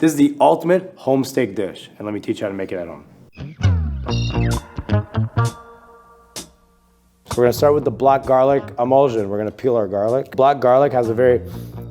This is the ultimate home steak dish, and let me teach you how to make it at home. So we're gonna start with the black garlic emulsion. We're gonna peel our garlic. Black garlic has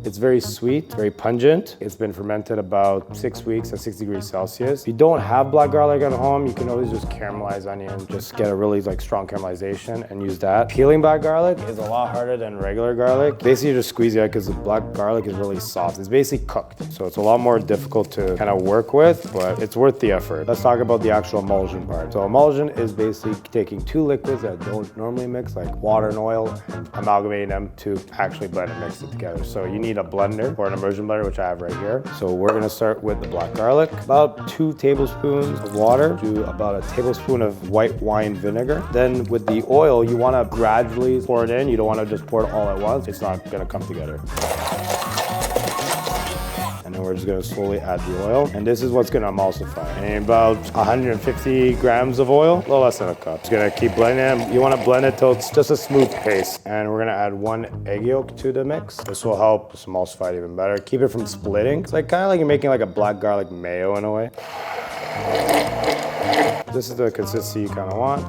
it's very sweet, very pungent. It's been fermented about 6 weeks at 60 degrees Celsius. If you don't have black garlic at home, you can always just caramelize onion, just get a really strong caramelization and use that. Peeling black garlic is a lot harder than regular garlic. Basically, you just squeeze it out because the black garlic is really soft. It's basically cooked, so it's a lot more difficult to kind of work with, but it's worth the effort. Let's talk about the actual emulsion part. So emulsion is basically taking two liquids that don't normally mix, like water and oil, and amalgamating them to actually blend and mix it together. So you need a blender or an immersion blender, which I have right here. So we're gonna start with the black garlic, about 2 tablespoons of water to about a tablespoon of white wine vinegar. Then with the oil, you wanna gradually pour it in. You don't wanna just pour it all at once. It's not gonna come together. And then we're just gonna slowly add the oil. And this is what's gonna emulsify. And about 150 grams of oil, a little less than a cup. Just gonna keep blending it. You wanna blend it till it's just a smooth paste. And we're gonna add 1 egg yolk to the mix. This will help emulsify it even better. Keep it from splitting. It's kind of like you're making like a black garlic mayo in a way. This is the consistency you kind of want.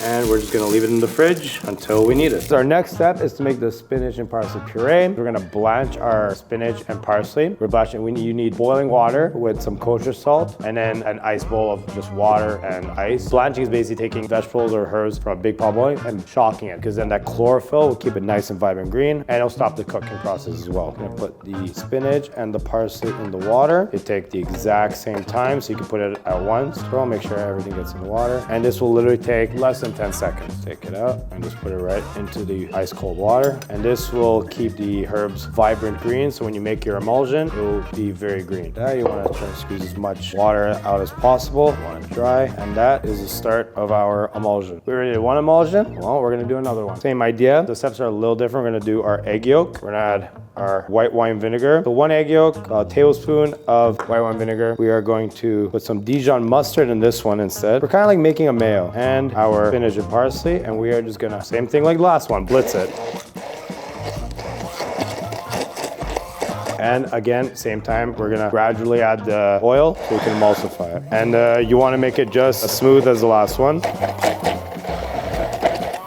And we're just gonna leave it in the fridge until we need it. So our next step is to make the spinach and parsley puree. We're gonna blanch our spinach and parsley. We're blanching, you need boiling water with some kosher salt and then an ice bowl of just water and ice. Blanching is basically taking vegetables or herbs from a big pot boiling and shocking it, because then that chlorophyll will keep it nice and vibrant green, and it'll stop the cooking process as well. I'm gonna put the spinach and the parsley in the water. They take the exact same time, so you can put it at once. So make sure everything gets in the water. And this will literally take less than 10 seconds. Take it out and just put it right into the ice cold water. And this will keep the herbs vibrant green, so when you make your emulsion, it will be very green. Now you want to try to squeeze as much water out as possible. You want it dry, and that is the start of our emulsion. We already did 1 emulsion. Well, we're gonna do another one. Same idea. The steps are a little different. We're gonna do our egg yolk. We're gonna add our white wine vinegar. So 1 egg yolk, a tablespoon of white wine vinegar. We are going to put some Dijon mustard in this one instead. We're kind of like making a mayo. And our spinach and parsley, and we are just gonna, same thing like last one, blitz it. And again, same time, we're gonna gradually add the oil so we can emulsify it. And you wanna make it just as smooth as the last one.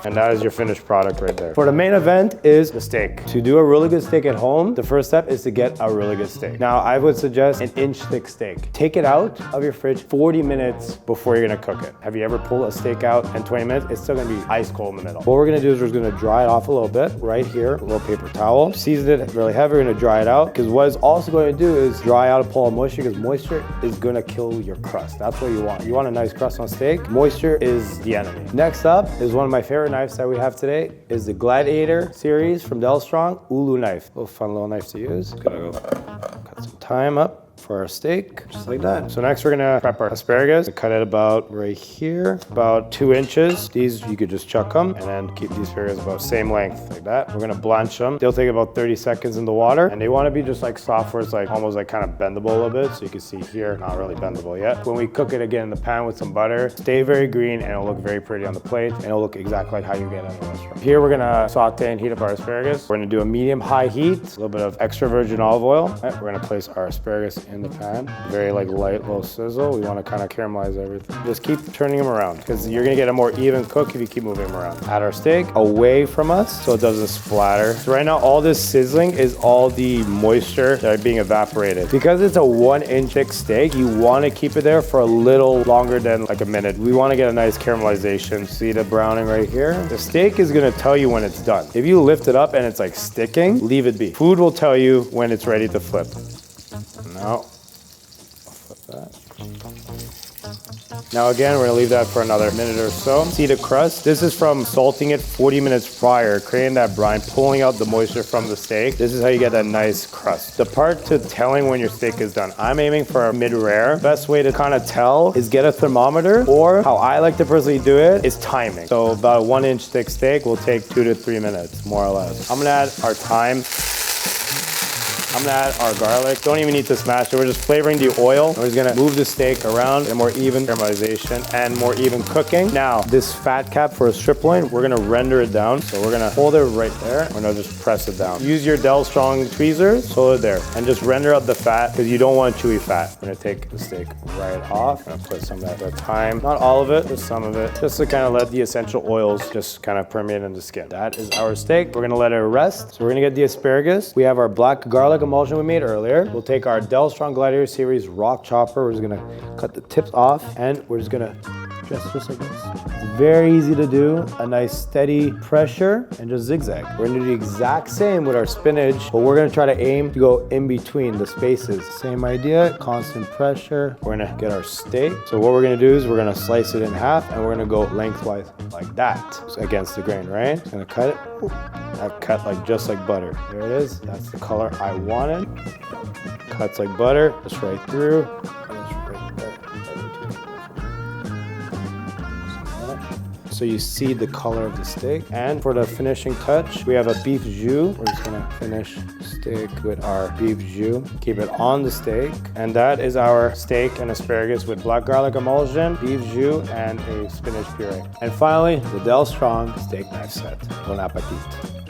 And that is your finished product right there. For the main event is the steak. To do a really good steak at home, the first step is to get a really good steak. Now, I would suggest an inch thick steak. Take it out of your fridge 40 minutes before you're gonna cook it. Have you ever pulled a steak out in 20 minutes? It's still gonna be ice cold in the middle. What we're gonna do is we're gonna dry it off a little bit right here, a little paper towel. Season it really heavy, we're gonna dry it out, because what it's also going to do is dry out a pull of moisture, because moisture is gonna kill your crust. That's what you want. You want a nice crust on steak. Moisture is the enemy. Next up is one of my favorite knives that we have today, is the Gladiator series from Dalstrong Ulu knife. A little fun little knife to use. Gotta go cut some thyme up for our steak, just like that. So next we're gonna prep our asparagus. I cut it about right here, about 2 inches. These you could just chuck them, and then keep these asparagus about same length, like that. We're gonna blanch them. They'll take about 30 seconds in the water, and they want to be just like soft, where it's like almost like kind of bendable a little bit. So you can see here, not really bendable yet. When we cook it again in the pan with some butter, stay very green, and it'll look very pretty on the plate, and it'll look exactly like how you get at a restaurant. Here we're gonna saute and heat up our asparagus. We're gonna do a medium-high heat, a little bit of extra virgin olive oil. All right, we're gonna place our asparagus in the pan. Very light little sizzle. We want to kind of caramelize everything. Just keep turning them around, because you're gonna get a more even cook if you keep moving them around. Add our steak away from us so it doesn't splatter. So right now all this sizzling is all the moisture that are being evaporated. Because it's a 1 inch thick steak, you want to keep it there for a little longer than like a minute. We want to get a nice caramelization. See the browning right here? The steak is gonna tell you when it's done. If you lift it up and it's like sticking, leave it be. Food will tell you when it's ready to flip. Now, now again, we're gonna leave that for another minute or so. See the crust? This is from salting it 40 minutes prior, creating that brine, pulling out the moisture from the steak. This is how you get that nice crust. The part to telling when your steak is done, I'm aiming for a mid-rare. Best way to kind of tell is get a thermometer, or how I like to personally do it is timing. So about a 1 inch thick steak will take 2 to 3 minutes, more or less. I'm gonna add our thyme. I'm gonna add our garlic. Don't even need to smash it. We're just flavoring the oil. We're just gonna move the steak around and more even caramelization and more even cooking. Now, this fat cap for a strip loin, we're gonna render it down. So we're gonna hold it right there. We're gonna just press it down. Use your Dalstrong tweezers, hold it there, and just render up the fat because you don't want chewy fat. We're gonna take the steak right off. I'm gonna put some of that at a time. Not all of it, just some of it, just to kind of let the essential oils just kind of permeate in the skin. That is our steak. We're gonna let it rest. So we're gonna get the asparagus. We have our black garlic emulsion we made earlier. We'll take our Dalstrong Gladiator Series rock chopper. We're just gonna cut the tips off and we're just gonna just like this. It's very easy to do. A nice steady pressure and just zigzag. We're gonna do the exact same with our spinach, but we're gonna try to aim to go in between the spaces. Same idea, constant pressure. We're gonna get our steak. So what we're gonna do is we're gonna slice it in half and we're gonna go lengthwise like that against the grain, right? Just gonna cut it. I've cut like just like butter. There it is. That's the color I wanted. Cuts like butter, just right through. So you see the color of the steak. And for the finishing touch, we have a beef jus. We're just gonna finish the steak with our beef jus. Keep it on the steak. And that is our steak and asparagus with black garlic emulsion, beef jus, and a spinach puree. And finally, the Dalstrong steak knife set. Bon appetit.